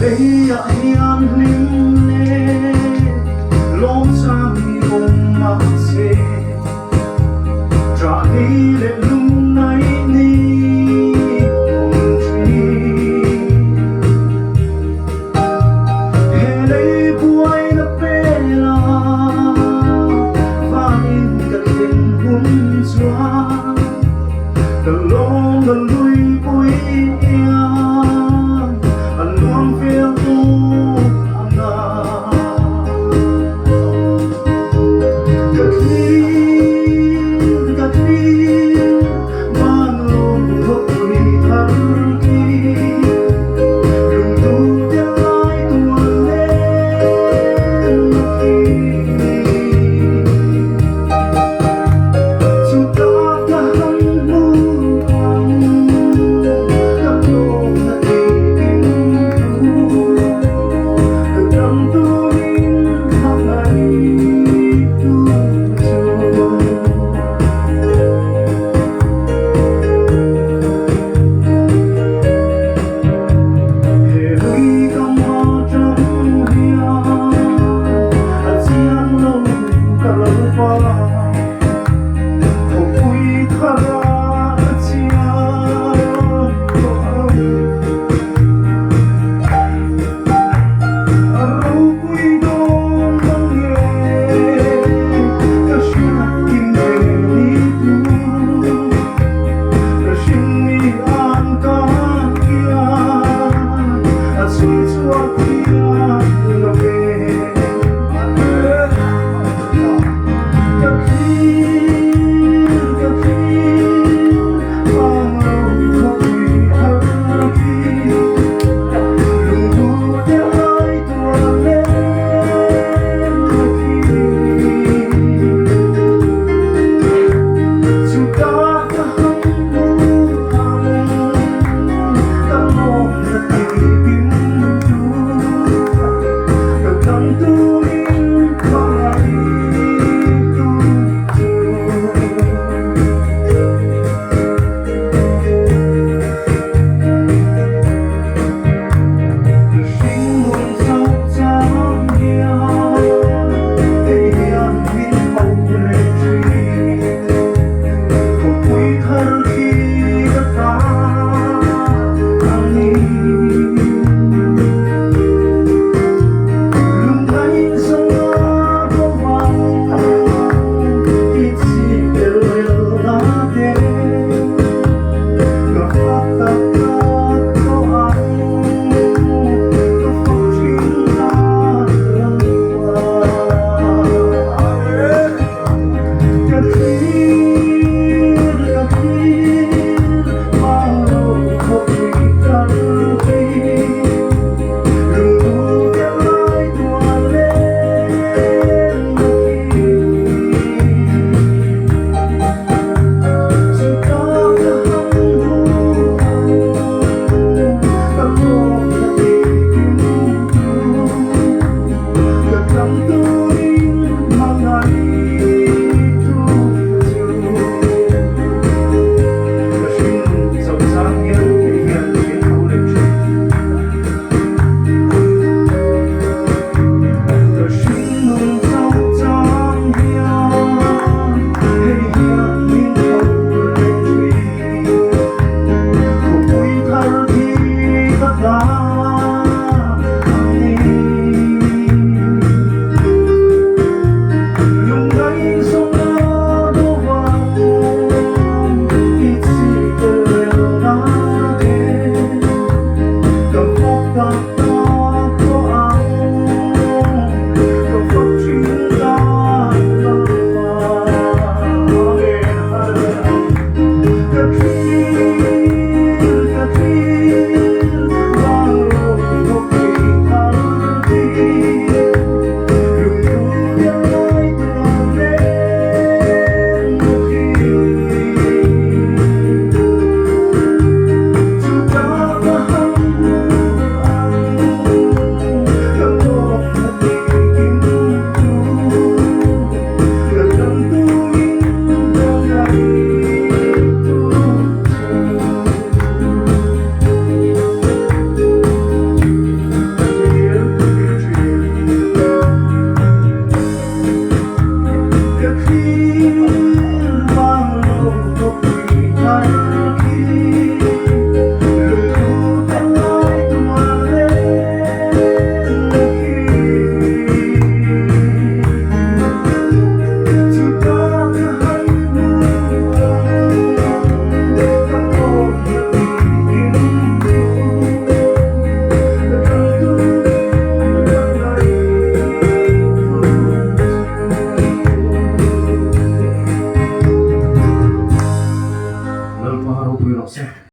lấy hiền linh lệ lom sang cùng mặc xe trả đi lệ lung này ni cùng chi hệ lấy buổi là bê la và in cả tình hôn xóa the long the lui bụi yang anh luôn phiêu tu anh gạt đi mang lòng hốt bụi thăng kỳ lùng tu tiếng lai tuôn lên dù ta đã hăng mưu gặp lòng là tình yêu từ trong tôi học ngày tu rồi hệ lụy công hoa trong hiên anh xiên lâu cả lâu qua hộp bụi thả ra chia rau bụi đôn lăng nghề ta xuyên kim về đi tu ta xin mi an ca kia ta suy xóa kia